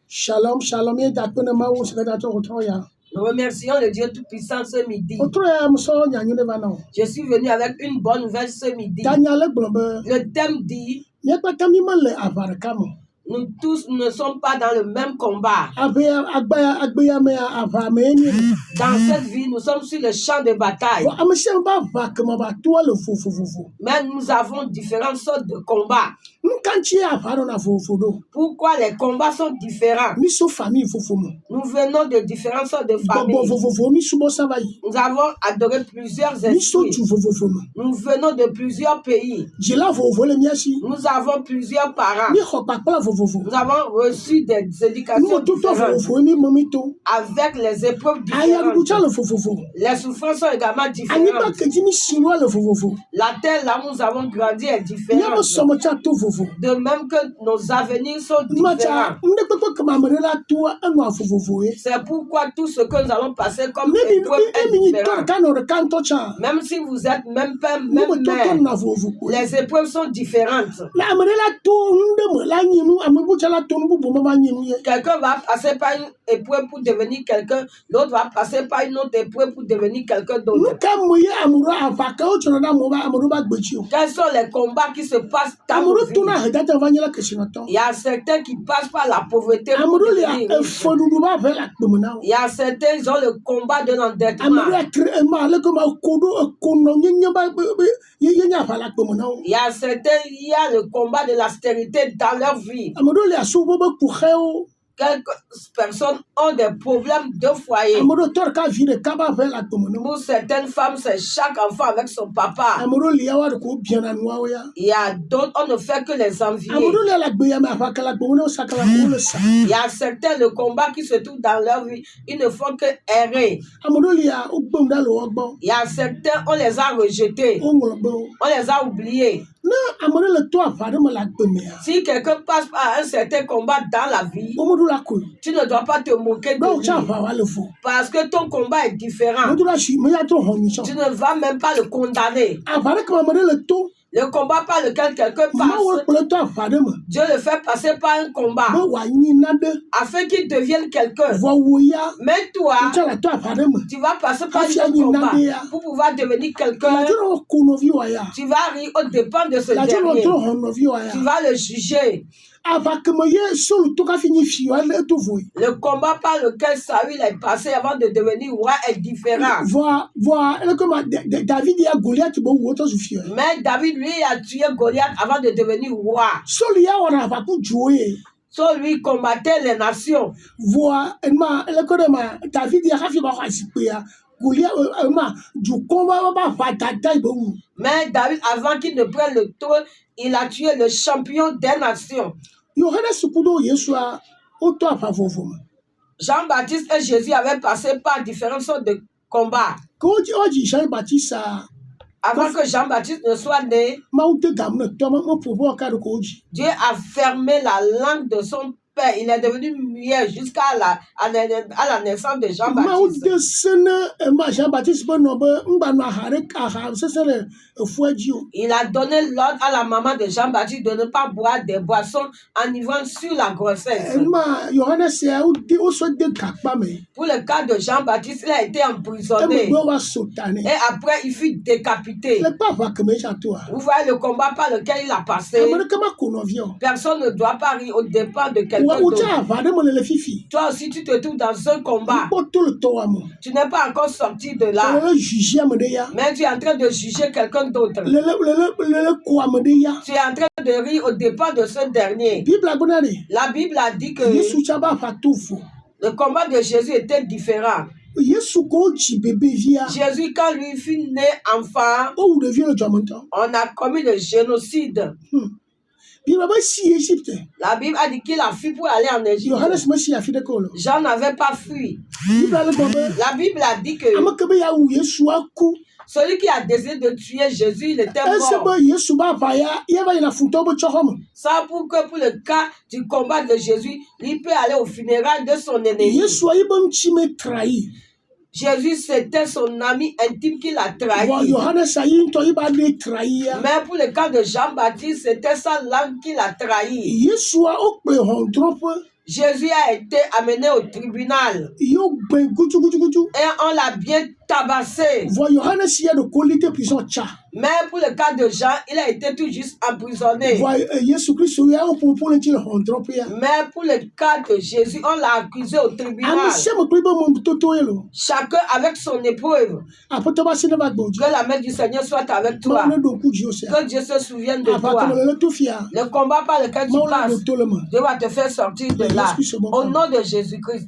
Shalom, shalom, ye dakpene mawu sekata to otroya. Nous remercions le Dieu Tout-Puissant ce midi. Otroya mso nyanyu ne vano. Je suis venu avec une bonne nouvelle ce midi. Tanya le glombe. Le thème dit, Ye pa kami male avarakamo. nous tous ne sommes pas dans le même combat. Abeya agbeya me avame ni. Dans cette vie, nous sommes sur le champ de bataille. Amshem ba vakama ba to le fufufufu. Mais nous avons différentes sortes de combats. Nkanchi avaro na fufudo. Pourquoi les combats sont différents? Miso famille fufumo. Nous venons de différentes sortes de familles. Bobo fufufu miso bo savai. Nous avons adoré plusieurs Miso esprits. tu fufufumo. Nous venons de plusieurs pays. Jela fufufu le miasi. Nous avons plusieurs parents. Mi khopakpa fufufu. Nous avons reçu des éducations Mo to différentes fufufu mi momito. avec les épreuves Aya différentes. bucha le fufufu. Les souffrances sont également Anipa différentes. kejimi sinwa le fufufu. La terre là où nous avons grandi est Nyama différente. somo cha to fufufu. De même que nos avenirs sont Macha différents. ndekpo kama merela to anwa fufufu e. C'est pourquoi tout ce que nous allons passer comme Maybe épreuve est emi to différent. kano re kanto cha. Même si vous êtes même père, Mo même to mère, na fufufu. les épreuves sont différentes. La merela to ndemo la nyimu amebucha la to mbubu mama nyimu ye. Quelqu'un va passer par une épreuve pour devenir quelqu'un, l'autre va passer par une autre épreuve pour devenir quelqu'un d'autre. Nuka moye amuro avaka o choro na mo ba amuro ba gbechi o. Quels sont les combats qui se passent dans Amuro nos to vies? na hedata vanyela keshinato. Il y a certains qui passent par la pauvreté pour Amuro le devenir riches. efodudu ba vela kpemuna o. Il y a certains qui ont le combat de l'endettement. Amuro ma le koma kodo kono nyenya ba yenya fala kpemuna o. Il y a certains, il y a le combat de l'austérité dans leur vie. Amuro le asubo ba kuhe o. Quelques personnes ont des problèmes de foyer. Amuro torka vire kaba vela kpemuna o. Pour certaines femmes, c'est chaque enfant avec son papa. Amuro le yawa ko biana noa o ya. Il y a d'autres, on ne fait que les envier. Amuro le la gbeya ma avaka la kpemuna o sakala ko le sa. Il y a certains, le combat qui se trouve dans leur vie, ils ne font que errer. Amuro le ya ugbom da lo ogbo. Il y a certains, on les a rejetés, O ngolbo. on les a oubliés. Na amuro le to avare mo la kpemea. Si quelqu'un passe par un certain combat dans la vie, Omodu la ko. tu ne dois pas te moquer Ba o de cha lui. va wa le fo. Parce que ton combat est différent. Modu la shi me ya to hon ni so. Tu ne vas même pas le condamner. Avare kama amuro le to. Le combat par lequel quelqu'un Ma wo passe, le to avare mo. Dieu le fait passer par un combat Ba wa nyi na de. afin qu'il devienne quelqu'un. Vo wo ya. Mais toi, O cha la to avare mo. tu vas passer par Afia un nyi combat na de ya. pour pouvoir devenir La quelqu'un. joro ko no vi wa ya. Tu vas rire au dépens de ce La joro dernier. to hon no vi wa Tu ya. vas le juger. Avake mo ye solu to ka fini fi wa le to vo. Le combat par lequel Saül est passé avant de devenir roi est différent. Voa le kama David ya Goliath bo wo to su fi. Mais David, lui, a tué Goliath avant de devenir roi. Solu ya wa na avaku juoye. So lui combattait les nations. Voa ma le kama David ya ka fi ba kwa sipe ya. Goliath ma du combat ba fa tata bo wu. Mais David, avant qu'il ne prenne le trône, il a tué le champion des nations. Yohana sukudo Yeshua auto afavovo. Jean-Baptiste et Jésus avaient passé par différentes sortes de combats. Ko oji Jean-Baptiste Avant que Jean-Baptiste ne soit né, ma ute gamne to mo povo ka ko oji. Dieu a fermé la langue de son père. Il est devenu muet jusqu'à à la naissance de Ma Jean-Baptiste. ute sene ma Jean-Baptiste bo no be ngba no hare ka ha sesere efuaji o. Il a donné l'ordre à la maman de Jean-Baptiste de ne pas boire des boissons enivrant sur la grossesse. Ma Yohana se o so de kakpa me. Pour le cas de Jean-Baptiste, il a été E emprisonné. mo wa sotane. Et après, il fut décapité. Le pas va que me toi. Vous voyez le combat par lequel il a passé. Amana kama kono vion. Personne ne doit pas rire au dépens de quelqu'un Wa d'autre. ucha va de mo le fifi. Toi aussi, tu te trouves dans un combat. Po to le to amo. Tu n'es pas encore sorti de là. Le juger amede ya. Mais tu es en train de juger quelqu'un d'autre. Le ko amede ya. Tu es en train de rire au dépens de ce dernier. Bible abonane. La Bible a dit que Yesu chaba fa tofu. le combat de Jésus était différent. Yesu ko chi bébé via. Jésus, quand lui fut né enfant, O de vie le jamonta. on a commis le génocide. Bible ba si Égypte. La Bible a dit qu'il a fui pour aller en Égypte. Yohana se si afide ko lo. Jean n'avait pas fui. Bible le bombe. La Bible a dit que Amaka be ya u Yesu aku. celui qui a décidé de tuer Jésus, il était Ese mort. ba Yesu ba fa ya, ye ba ina funto bo chohom. Ça pour que pour le cas du combat de Jésus, il peut aller au funérail de son ennemi. Yesu ayi bon chi me trahi. Jésus, c'était son ami intime qui l'a Wa trahi. Yohana sayi nto iba ne trahi ya. Mais pour le cas de Jean-Baptiste, c'était sa langue qui l'a trahi. Yesu a o pe hon trop. Jésus a été amené au tribunal Yo ben kutu kutu kutu. et on l'a bien tabassé. Voit Johannes hier de qualité prison tcha. Mais pour le cas de Jean, il a été tout juste emprisonné. Voit Jésus Christ ya on pour le tire on trompe ya. Mais pour le cas de Jésus, on l'a accusé au tribunal. Ami se mo pribo mo toto yelo. Chacun avec son épreuve. Apoto ba sine ba gboju. Que la main du Seigneur soit avec toi. Ma do ku jose. Que Dieu se souvienne de Apato toi. le to fia. Le combat par lequel tu Ma passes, do to le ma. Dieu va te faire sortir de là. Au nom de Jésus-Christ.